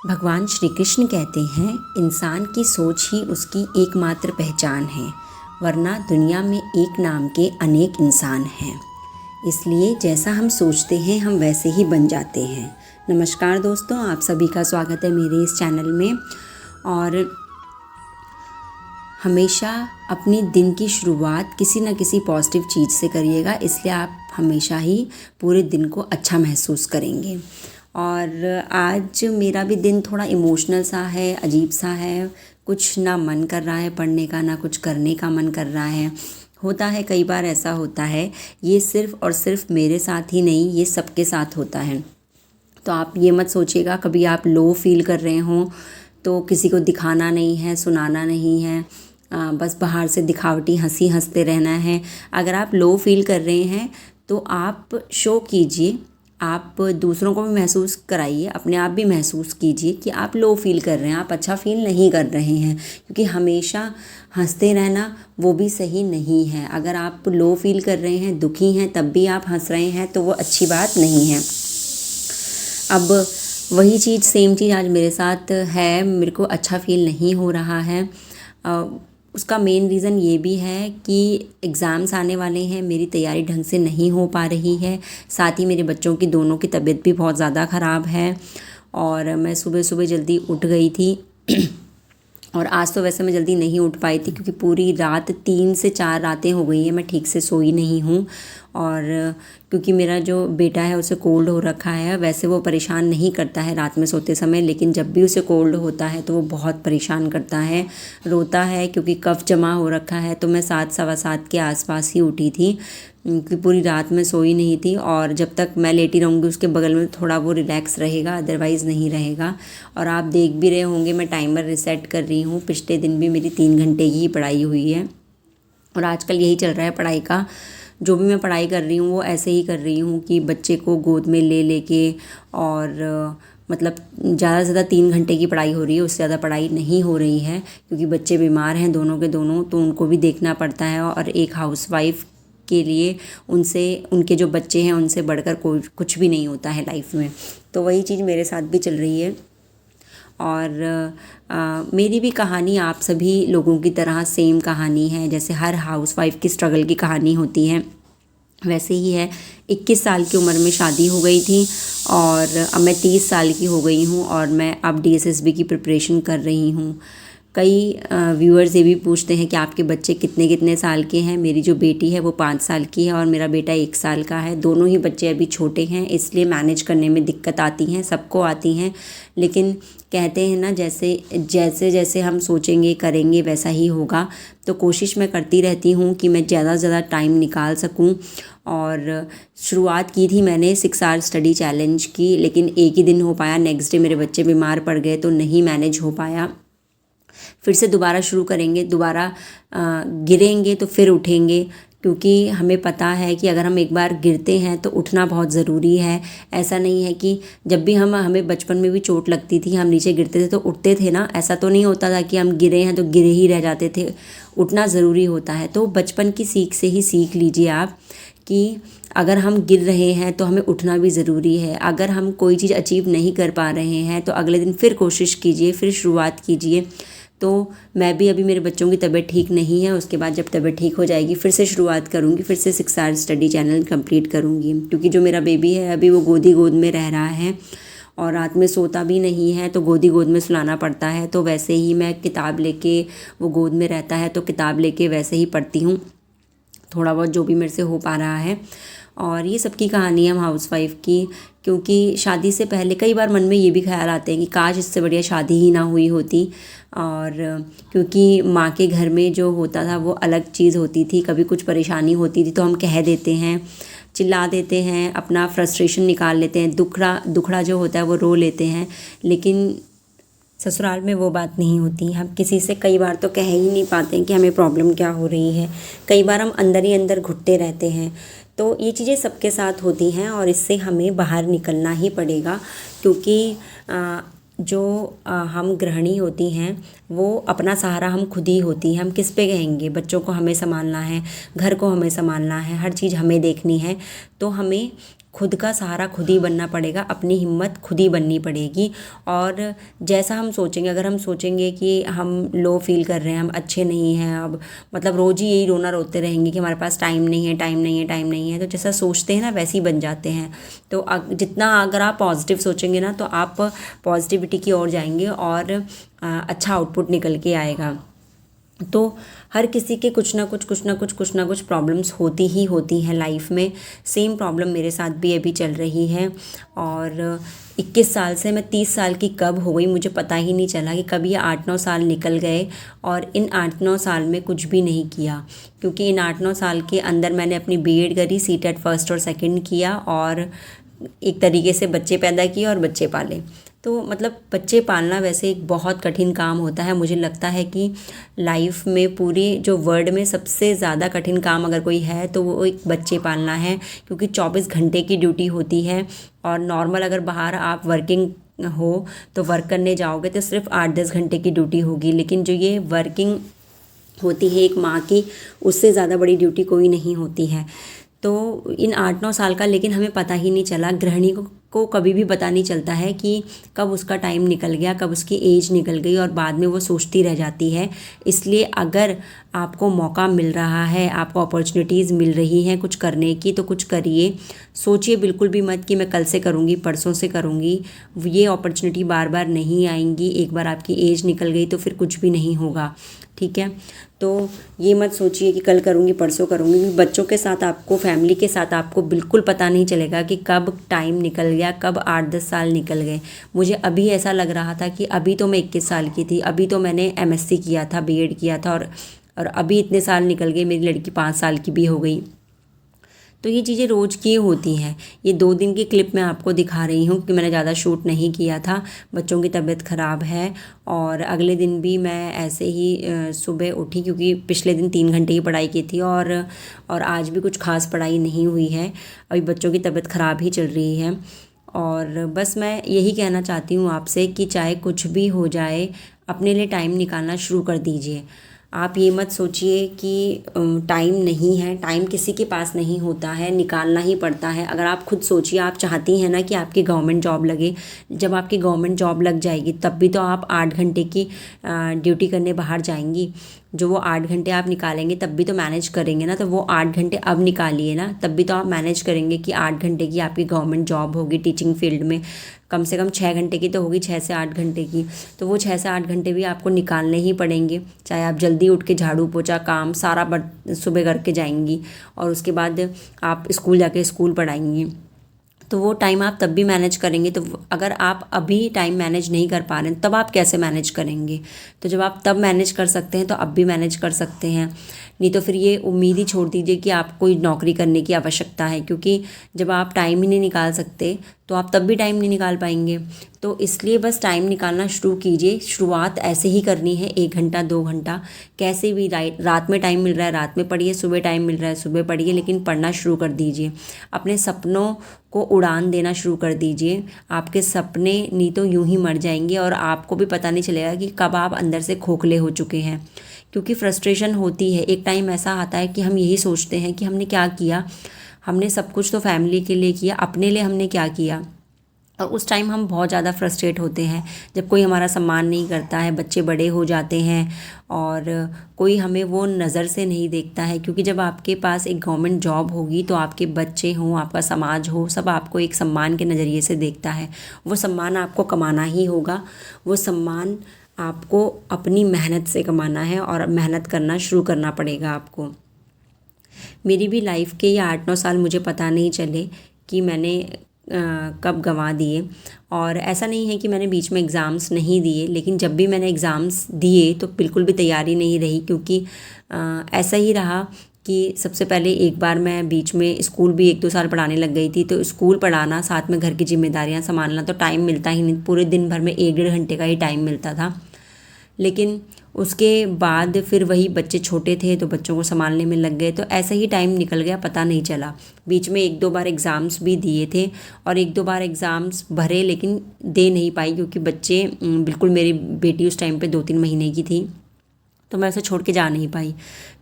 भगवान श्री कृष्ण कहते हैं, इंसान की सोच ही उसकी एकमात्र पहचान है, वरना दुनिया में एक नाम के अनेक इंसान हैं। इसलिए जैसा हम सोचते हैं हम वैसे ही बन जाते हैं। नमस्कार दोस्तों, आप सभी का स्वागत है मेरे इस चैनल में। और हमेशा अपनी दिन की शुरुआत किसी न किसी पॉजिटिव चीज़ से करिएगा, इसलिए आप हमेशा ही पूरे दिन को अच्छा महसूस करेंगे। और आज मेरा भी दिन थोड़ा इमोशनल सा है, अजीब सा है। कुछ ना मन कर रहा है पढ़ने का, ना कुछ करने का मन कर रहा है। होता है, कई बार ऐसा होता है। ये सिर्फ़ और सिर्फ मेरे साथ ही नहीं, ये सबके साथ होता है। तो आप ये मत सोचिएगा कभी आप लो फील कर रहे हों तो किसी को दिखाना नहीं है, सुनाना नहीं है, बस बाहर से दिखावटी हंसी हंसते रहना है। अगर आप लो फील कर रहे हैं तो आप शो कीजिए, आप दूसरों को भी महसूस कराइए, अपने आप भी महसूस कीजिए कि आप लो फील कर रहे हैं, आप अच्छा फील नहीं कर रहे हैं। क्योंकि हमेशा हंसते रहना वो भी सही नहीं है। अगर आप लो फील कर रहे हैं, दुखी हैं, तब भी आप हंस रहे हैं तो वो अच्छी बात नहीं है। अब वही चीज़, सेम चीज़ आज मेरे साथ है। मेरे को अच्छा फील नहीं हो रहा है। उसका मेन रीज़न ये भी है कि एग्ज़ाम्स आने वाले हैं, मेरी तैयारी ढंग से नहीं हो पा रही है। साथ ही मेरे बच्चों की दोनों की तबीयत भी बहुत ज़्यादा ख़राब है। और मैं सुबह सुबह जल्दी उठ गई थी और आज तो वैसे मैं जल्दी नहीं उठ पाई थी क्योंकि पूरी रात 3 से 4 रातें हो गई हैं मैं ठीक से सोई नहीं हूँ। और क्योंकि मेरा जो बेटा है उसे कोल्ड हो रखा है। वैसे वो परेशान नहीं करता है रात में सोते समय, लेकिन जब भी उसे कोल्ड होता है तो वो बहुत परेशान करता है, रोता है क्योंकि कफ जमा हो रखा है। तो मैं 7 सवा 7 के आसपास ही उठी थी क्योंकि पूरी रात में सोई नहीं थी। और जब तक मैं लेटी रहूँगी उसके बगल में थोड़ा वो रिलैक्स रहेगा, अदरवाइज़ नहीं रहेगा। और आप देख भी रहे होंगे मैं टाइमर रिसेट कर रही हूँ। पिछले दिन भी मेरी 3 घंटे की पढ़ाई हुई है और आजकल यही चल रहा है पढ़ाई का। जो भी मैं पढ़ाई कर रही हूँ वो ऐसे ही कर रही हूँ कि बच्चे को गोद में ले लेके, और मतलब ज़्यादा से ज़्यादा 3 घंटे की पढ़ाई हो रही है, उससे ज़्यादा पढ़ाई नहीं हो रही है क्योंकि बच्चे बीमार हैं दोनों के दोनों, तो उनको भी देखना पड़ता है। और एक हाउसवाइफ के लिए उनसे, उनके जो बच्चे हैं उनसे बढ़कर कोई कुछ भी नहीं होता है लाइफ में। तो वही चीज़ मेरे साथ भी चल रही है। और मेरी भी कहानी आप सभी लोगों की तरह सेम कहानी है। जैसे हर हाउसवाइफ की स्ट्रगल की कहानी होती है, वैसे ही है। 21 साल की उम्र में शादी हो गई थी और अब मैं 30 साल की हो गई हूँ और मैं अब डीएसएसबी की प्रिपरेशन कर रही हूँ। कई व्यूअर्स ये भी पूछते हैं कि आपके बच्चे कितने कितने साल के हैं। मेरी जो बेटी है वो 5 साल की है और मेरा बेटा 1 साल का है। दोनों ही बच्चे अभी छोटे हैं, इसलिए मैनेज करने में दिक्कत आती हैं, सबको आती हैं। लेकिन कहते हैं ना, जैसे जैसे जैसे हम सोचेंगे करेंगे वैसा ही होगा। तो कोशिश मैं करती रहती हूँ कि मैं ज़्यादा से ज़्यादा टाइम निकाल सकूँ। और शुरुआत की थी मैंने 6 आवर स्टडी चैलेंज की, लेकिन एक ही दिन हो पाया। नेक्स्ट डे मेरे बच्चे बीमार पड़ गए तो नहीं मैनेज हो पाया। फिर से दोबारा शुरू करेंगे, दोबारा गिरेंगे तो फिर उठेंगे, क्योंकि हमें पता है कि अगर हम एक बार गिरते हैं तो उठना बहुत ज़रूरी है। ऐसा नहीं है कि जब भी हमें बचपन में भी चोट लगती थी, हम नीचे गिरते थे तो उठते थे ना। ऐसा तो नहीं होता था कि हम गिरे हैं तो गिरे ही रह जाते थे। उठना ज़रूरी होता है। तो बचपन की सीख से ही सीख लीजिए आप कि अगर हम गिर रहे हैं तो हमें उठना भी ज़रूरी है। अगर हम कोई चीज़ अचीव नहीं कर पा रहे हैं तो अगले दिन फिर कोशिश कीजिए, फिर शुरुआत कीजिए। तो मैं भी, अभी मेरे बच्चों की तबीयत ठीक नहीं है, उसके बाद जब तबीयत ठीक हो जाएगी फिर से शुरुआत करूँगी, फिर से 6 आवर स्टडी चैनल कंप्लीट करूँगी। क्योंकि जो मेरा बेबी है अभी वो गोद में रह रहा है और रात में सोता भी नहीं है, तो गोद में सुलाना पड़ता है। तो वैसे ही मैं किताब लेके, वो गोद में रहता है तो किताब लेके वैसे ही पढ़ती हूँ थोड़ा बहुत जो भी मेरे से हो पा रहा है। और ये सबकी कहानी है हम हाउसवाइफ की। क्योंकि शादी से पहले कई बार मन में ये भी ख्याल आते हैं कि काश इससे बढ़िया शादी ही ना हुई होती। और क्योंकि माँ के घर में जो होता था वो अलग चीज़ होती थी। कभी कुछ परेशानी होती थी तो हम कह देते हैं, चिल्ला देते हैं, अपना फ्रस्ट्रेशन निकाल लेते हैं, दुखड़ा जो होता है वो रो लेते हैं। लेकिन ससुराल में वो बात नहीं होती। हम किसी से कई बार तो कह ही नहीं पाते हैं कि हमें प्रॉब्लम क्या हो रही है। कई बार हम अंदर ही अंदर घुटते रहते हैं। तो ये चीज़ें सबके साथ होती हैं और इससे हमें बाहर निकलना ही पड़ेगा। क्योंकि हम गृहिणी होती हैं वो अपना सहारा हम खुद ही होती हैं। हम किस पे कहेंगे? बच्चों को हमें संभालना है, घर को हमें संभालना है, हर चीज़ हमें देखनी है। तो हमें खुद का सहारा खुद ही बनना पड़ेगा, अपनी हिम्मत खुद ही बननी पड़ेगी। और जैसा हम सोचेंगे, अगर हम सोचेंगे कि हम लो फील कर रहे हैं, हम अच्छे नहीं हैं, अब मतलब रोज़ ही यही रोना रोते रहेंगे कि हमारे पास टाइम नहीं है, टाइम नहीं है, टाइम नहीं है, तो जैसा सोचते हैं ना वैसे ही बन जाते हैं। तो जितना अगर आप पॉजिटिव सोचेंगे ना तो आप पॉजिटिविटी की ओर जाएंगे और अच्छा आउटपुट निकल के आएगा। तो हर किसी के कुछ ना कुछ प्रॉब्लम्स होती ही होती हैं लाइफ में। सेम प्रॉब्लम मेरे साथ भी अभी चल रही है। और 21 साल से मैं 30 साल की कब हो गई मुझे पता ही नहीं चला कि कब ये 8-9 साल निकल गए और इन 8-9 साल में कुछ भी नहीं किया। क्योंकि इन 8-9 साल के अंदर मैंने अपनी बीएड करी, सीटेट फर्स्ट और सेकंड किया और एक तरीके से बच्चे पैदा किए और बच्चे पाले। तो मतलब बच्चे पालना वैसे एक बहुत कठिन काम होता है। मुझे लगता है कि लाइफ में पूरी जो वर्ल्ड में सबसे ज़्यादा कठिन काम अगर कोई है तो वो एक बच्चे पालना है, क्योंकि 24 घंटे की ड्यूटी होती है। और नॉर्मल अगर बाहर आप वर्किंग हो तो वर्क करने जाओगे तो सिर्फ 8-10 घंटे की ड्यूटी होगी, लेकिन जो ये वर्किंग होती है एक माँ की, उससे ज़्यादा बड़ी ड्यूटी कोई नहीं होती है। तो इन 8-9 साल का लेकिन हमें पता ही नहीं चला। गृहिणी को कभी भी पता नहीं चलता है कि कब उसका टाइम निकल गया, कब उसकी एज निकल गई, और बाद में वो सोचती रह जाती है। इसलिए अगर आपको मौका मिल रहा है, आपको अपॉर्चुनिटीज़ मिल रही हैं कुछ करने की, तो कुछ करिए। सोचिए बिल्कुल भी मत कि मैं कल से करूँगी, परसों से करूँगी। ये अपॉर्चुनिटी बार बार नहीं आएंगी। एक बार आपकी एज निकल गई तो फिर कुछ भी नहीं होगा, ठीक है। तो ये मत सोचिए कि कल करूँगी, परसों करूँगी। बच्चों के साथ आपको, फैमिली के साथ आपको बिल्कुल पता नहीं चलेगा कि कब टाइम निकल गया, कब 8-10 साल निकल गए। मुझे अभी ऐसा लग रहा था कि अभी तो मैं 21 साल की थी, अभी तो मैंने एमएससी किया था, बीएड किया था, और अभी इतने साल निकल गए, मेरी लड़की 5 साल की भी हो गई। तो ये चीज़ें रोज़ की होती हैं। ये 2 दिन की क्लिप मैं आपको दिखा रही हूँ क्योंकि मैंने ज़्यादा शूट नहीं किया था, बच्चों की तबीयत ख़राब है। और अगले दिन भी मैं ऐसे ही सुबह उठी, क्योंकि पिछले दिन 3 घंटे की पढ़ाई की थी और आज भी कुछ खास पढ़ाई नहीं हुई है। अभी बच्चों की तबीयत ख़राब ही चल रही है। और बस मैं यही कहना चाहती हूँ आपसे कि चाहे कुछ भी हो जाए, अपने लिए टाइम निकालना शुरू कर दीजिए। आप ये मत सोचिए कि टाइम नहीं है, टाइम किसी के पास नहीं होता है, निकालना ही पड़ता है। अगर आप खुद सोचिए, आप चाहती हैं ना कि आपकी गवर्नमेंट जॉब लगे, जब आपकी गवर्नमेंट जॉब लग जाएगी तब भी तो आप 8 घंटे की ड्यूटी करने बाहर जाएंगी। जो वो 8 घंटे आप निकालेंगे तब भी तो मैनेज करेंगे ना। तो वो 8 घंटे अब निकालिए ना, तब भी तो आप मैनेज करेंगे कि 8 घंटे की आपकी गवर्नमेंट जॉब होगी टीचिंग फील्ड में। कम से कम 6 घंटे की तो होगी, 6 से 8 घंटे की। तो वो 6 से 8 घंटे भी आपको निकालने ही पड़ेंगे। चाहे आप जल्दी उठ के झाड़ू पोछा काम सारा सुबह करके जाएंगी और उसके बाद आप स्कूल जाके स्कूल पढ़ाएंगी, तो वो टाइम आप तब भी मैनेज करेंगे। तो अगर आप अभी टाइम मैनेज नहीं कर पा रहे हैं तब आप कैसे मैनेज करेंगे? तो जब आप तब मैनेज कर सकते हैं तो अब भी मैनेज कर सकते हैं। नहीं तो फिर ये उम्मीद ही छोड़ दीजिए कि आपको नौकरी करने की आवश्यकता है, क्योंकि जब आप टाइम ही नहीं निकाल सकते तो आप तब भी टाइम नहीं निकाल पाएंगे। तो इसलिए बस टाइम निकालना शुरू कीजिए। शुरुआत ऐसे ही करनी है, 1 घंटा 2 घंटा कैसे भी। रात में टाइम मिल रहा है रात में पढ़िए, सुबह टाइम मिल रहा है सुबह पढ़िए, लेकिन पढ़ना शुरू कर दीजिए। अपने सपनों को उड़ान देना शुरू कर दीजिए। आपके सपने नहीं तो यूं ही मर जाएंगे और आपको भी पता नहीं चलेगा कि कब आप अंदर से खोखले हो चुके हैं। क्योंकि फ्रस्ट्रेशन होती है, एक टाइम ऐसा आता है कि हम यही सोचते हैं कि हमने क्या किया, हमने सब कुछ तो फैमिली के लिए किया, अपने लिए हमने क्या किया। और उस टाइम हम बहुत ज़्यादा फ्रस्ट्रेट होते हैं जब कोई हमारा सम्मान नहीं करता है, बच्चे बड़े हो जाते हैं और कोई हमें वो नज़र से नहीं देखता है। क्योंकि जब आपके पास एक गवर्नमेंट जॉब होगी तो आपके बच्चे हों, आपका समाज हो, सब आपको एक सम्मान के नज़रिए से देखता है। वो सम्मान आपको कमाना ही होगा, वो सम्मान आपको अपनी मेहनत से कमाना है और मेहनत करना शुरू करना पड़ेगा आपको। मेरी भी लाइफ के ये 8-9 साल मुझे पता नहीं चले कि मैंने कब गंवा दिए। और ऐसा नहीं है कि मैंने बीच में एग्ज़ाम्स नहीं दिए, लेकिन जब भी मैंने एग्ज़ाम्स दिए तो बिल्कुल भी तैयारी नहीं रही। क्योंकि ऐसा ही रहा कि सबसे पहले एक बार मैं बीच में स्कूल भी 1-2 साल पढ़ाने लग गई थी। तो स्कूल पढ़ाना, साथ में घर की जिम्मेदारियां संभालना, तो टाइम मिलता ही नहीं। पूरे दिन भर में 1-1.5 घंटे का ही टाइम मिलता था। लेकिन उसके बाद फिर वही बच्चे छोटे थे तो बच्चों को संभालने में लग गए, तो ऐसे ही टाइम निकल गया, पता नहीं चला। बीच में 1-2 बार एग्ज़ाम्स भी दिए थे और 1-2 बार एग्ज़ाम्स भरे, लेकिन दे नहीं पाई क्योंकि बच्चे बिल्कुल, मेरी बेटी उस टाइम पे 2-3 महीने की थी, तो मैं उसे छोड़ के जा नहीं पाई।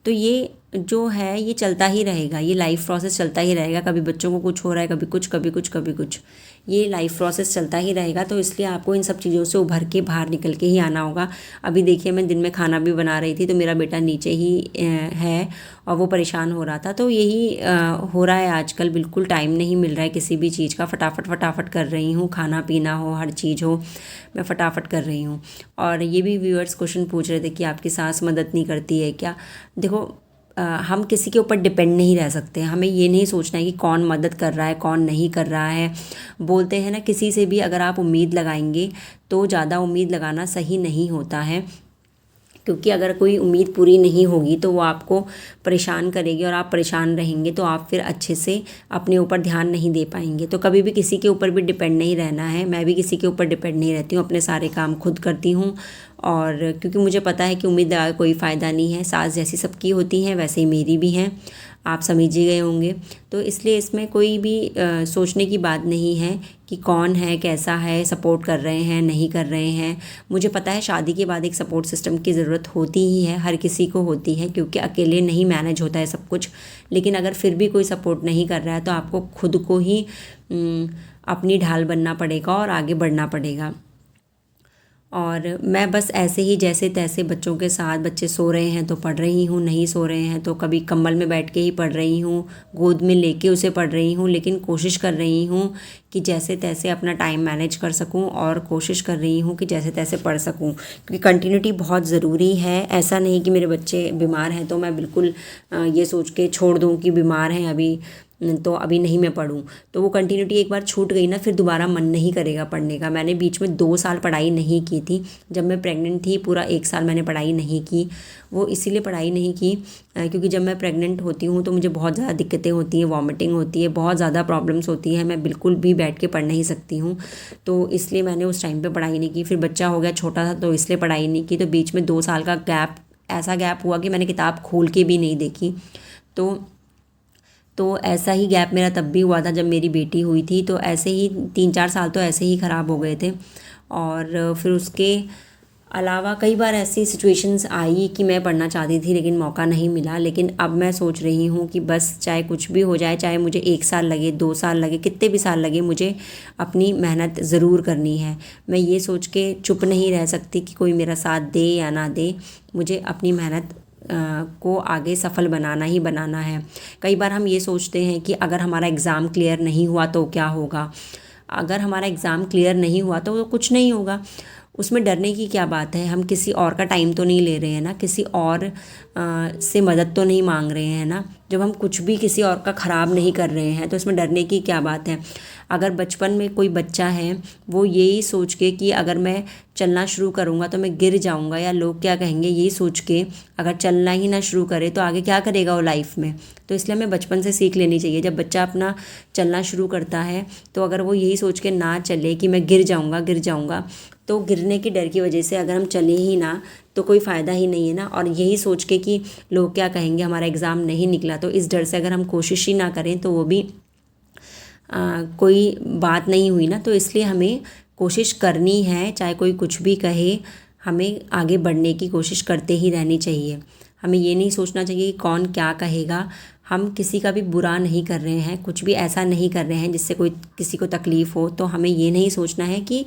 तो ये जो है ये चलता ही रहेगा, ये लाइफ प्रोसेस चलता ही रहेगा। कभी बच्चों को कुछ हो रहा है, कभी कुछ कभी कुछ कभी कुछ, ये लाइफ प्रोसेस चलता ही रहेगा। तो इसलिए आपको इन सब चीज़ों से उभर के बाहर निकल के ही आना होगा। अभी देखिए, मैं दिन में खाना भी बना रही थी तो मेरा बेटा नीचे ही है और वो परेशान हो रहा था। तो यही हो रहा है आजकल, बिल्कुल टाइम नहीं मिल रहा है किसी भी चीज़ का। फटाफट फटाफट कर रही हूँ, खाना पीना हो, हर चीज़ हो, मैं फटाफट कर रही हूँ। और ये भी व्यूअर्स क्वेश्चन पूछ रहे थे कि आपकी सास मदद नहीं करती है क्या। देखो, हम किसी के ऊपर डिपेंड नहीं रह सकते। हमें ये नहीं सोचना है कि कौन मदद कर रहा है कौन नहीं कर रहा है। बोलते हैं ना, किसी से भी अगर आप उम्मीद लगाएंगे तो ज़्यादा उम्मीद लगाना सही नहीं होता है, क्योंकि अगर कोई उम्मीद पूरी नहीं होगी तो वो आपको परेशान करेगी और आप परेशान रहेंगे तो आप फिर अच्छे से अपने ऊपर ध्यान नहीं दे पाएंगे। तो कभी भी किसी के ऊपर भी डिपेंड नहीं रहना है। मैं भी किसी के ऊपर डिपेंड नहीं रहती हूँ, अपने सारे काम खुद करती हूँ। और क्योंकि मुझे पता है कि उम्मीद लगा कोई फ़ायदा नहीं है। सास जैसी सबकी होती हैं वैसे ही मेरी भी हैं, आप समझ ही गए होंगे। तो इसलिए इसमें कोई भी सोचने की बात नहीं है कि कौन है कैसा है, सपोर्ट कर रहे हैं नहीं कर रहे हैं। मुझे पता है शादी के बाद एक सपोर्ट सिस्टम की ज़रूरत होती ही है, हर किसी को होती है, क्योंकि अकेले नहीं मैनेज होता है सब कुछ। लेकिन अगर फिर भी कोई सपोर्ट नहीं कर रहा है तो आपको खुद को ही अपनी ढाल बनना पड़ेगा और आगे बढ़ना पड़ेगा। और मैं बस ऐसे ही जैसे तैसे बच्चों के साथ, बच्चे सो रहे हैं तो पढ़ रही हूँ, नहीं सो रहे हैं तो कभी कंबल में बैठ के ही पढ़ रही हूँ, गोद में लेके उसे पढ़ रही हूँ। लेकिन कोशिश कर रही हूँ कि जैसे तैसे अपना टाइम मैनेज कर सकूँ और कोशिश कर रही हूँ कि जैसे तैसे पढ़ सकूँ, क्योंकि कंटिन्यूटी बहुत ज़रूरी है। ऐसा नहीं कि मेरे बच्चे बीमार हैं तो मैं बिल्कुल ये सोच के छोड़ दूँ कि बीमार हैं अभी तो अभी नहीं मैं पढ़ूँ। तो वो कंटिन्यूटी एक बार छूट गई ना, फिर दोबारा मन नहीं करेगा पढ़ने का। मैंने बीच में 2 साल पढ़ाई नहीं की थी। जब मैं प्रेग्नेंट थी पूरा 1 साल मैंने पढ़ाई नहीं की। वो इसीलिए पढ़ाई नहीं की क्योंकि जब मैं प्रेग्नेंट होती हूँ तो मुझे बहुत ज़्यादा दिक्कतें होती हैं, वॉमिटिंग होती है, बहुत ज़्यादा प्रॉब्लम्स होती हैं। मैं बिल्कुल भी बैठ के पढ़ नहीं सकती हूँ। तो इसलिए मैंने उस टाइम पर पढ़ाई नहीं की। फिर बच्चा हो गया छोटा था तो इसलिए पढ़ाई नहीं की। तो बीच में 2 साल का गैप, ऐसा गैप हुआ कि मैंने किताब खोल के भी नहीं देखी। तो ऐसा ही गैप मेरा तब भी हुआ था जब मेरी बेटी हुई थी। तो ऐसे ही 3-4 साल तो ऐसे ही ख़राब हो गए थे। और फिर उसके अलावा कई बार ऐसी सिचुएशंस आई कि मैं पढ़ना चाहती थी लेकिन मौका नहीं मिला। लेकिन अब मैं सोच रही हूँ कि बस चाहे कुछ भी हो जाए, चाहे मुझे 1 साल लगे, 2 साल लगे, कितने भी साल लगे, मुझे अपनी मेहनत ज़रूर करनी है। मैं ये सोच के चुप नहीं रह सकती कि कोई मेरा साथ दे या ना दे। मुझे अपनी मेहनत को आगे सफल बनाना ही बनाना है। कई बार हम ये सोचते हैं कि अगर हमारा एग्ज़ाम क्लियर नहीं हुआ तो क्या होगा। अगर हमारा एग्ज़ाम क्लियर नहीं हुआ तो कुछ नहीं होगा, उसमें डरने की क्या बात है। हम किसी और का टाइम तो नहीं ले रहे हैं ना, किसी और से मदद तो नहीं मांग रहे हैं ना। जब हम कुछ भी किसी और का ख़राब नहीं कर रहे हैं तो इसमें डरने की क्या बात है। अगर बचपन में कोई बच्चा है वो यही सोच के कि अगर मैं चलना शुरू करूँगा तो मैं गिर जाऊँगा या लोग क्या कहेंगे, यही सोच के अगर चलना ही ना शुरू करे तो आगे क्या करेगा वो लाइफ में। तो इसलिए हमें बचपन से सीख लेनी चाहिए। जब बच्चा अपना चलना शुरू करता है तो अगर वो यही सोच के ना चले कि मैं गिर जाऊँगा, तो गिरने के डर की वजह से अगर हम चले ही ना तो कोई फ़ायदा ही नहीं है ना। और यही सोच के कि लोग क्या कहेंगे, हमारा एग्ज़ाम नहीं निकला, तो इस डर से अगर हम कोशिश ही ना करें तो वो भी कोई बात नहीं हुई ना। तो इसलिए हमें कोशिश करनी है, चाहे कोई कुछ भी कहे, हमें आगे बढ़ने की कोशिश करते ही रहनी चाहिए। हमें ये नहीं सोचना चाहिए कि कौन क्या कहेगा। हम किसी का भी बुरा नहीं कर रहे हैं, कुछ भी ऐसा नहीं कर रहे हैं जिससे कोई किसी को तकलीफ़ हो। तो हमें ये नहीं सोचना है कि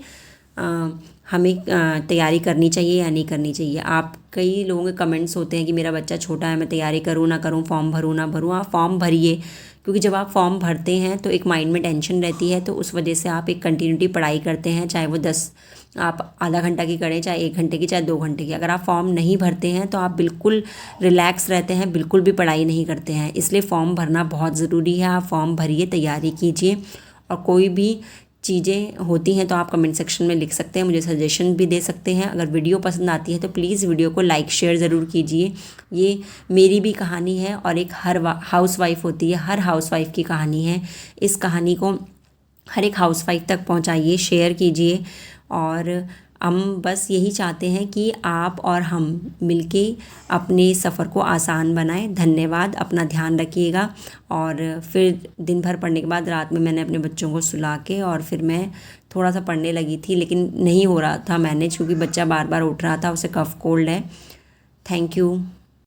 हमें तैयारी करनी चाहिए या नहीं करनी चाहिए। आप कई लोगों के कमेंट्स होते हैं कि मेरा बच्चा छोटा है, मैं तैयारी करूँ ना करूँ, फॉर्म भरूँ ना भरूँ। आप फॉर्म भरिए, क्योंकि जब आप फॉर्म भरते हैं तो एक माइंड में टेंशन रहती है, तो उस वजह से आप एक कंटिन्यूटी पढ़ाई करते हैं, चाहे वो 10 आप आधा घंटा की करें, चाहे 1 घंटे की, चाहे 2 घंटे की। अगर आप फॉर्म नहीं भरते हैं तो आप बिल्कुल रिलैक्स रहते हैं, बिल्कुल भी पढ़ाई नहीं करते हैं। इसलिए फॉर्म भरना बहुत ज़रूरी है। आप फॉर्म भरिए, तैयारी कीजिए। और कोई भी चीज़ें होती हैं तो आप कमेंट सेक्शन में लिख सकते हैं, मुझे सजेशन भी दे सकते हैं। अगर वीडियो पसंद आती है तो प्लीज़ वीडियो को लाइक शेयर ज़रूर कीजिए। ये मेरी भी कहानी है और एक हर हाउसवाइफ होती है, हर हाउसवाइफ की कहानी है। इस कहानी को हर एक हाउसवाइफ तक पहुंचाइए, शेयर कीजिए। और हम बस यही चाहते हैं कि आप और हम मिलके अपने सफ़र को आसान बनाएं। धन्यवाद, अपना ध्यान रखिएगा। और फिर दिन भर पढ़ने के बाद रात में मैंने अपने बच्चों को सुला के और फिर मैं थोड़ा सा पढ़ने लगी थी, लेकिन नहीं हो रहा था मैनेज, क्योंकि बच्चा बार बार उठ रहा था, उसे कफ कोल्ड है। Thank you.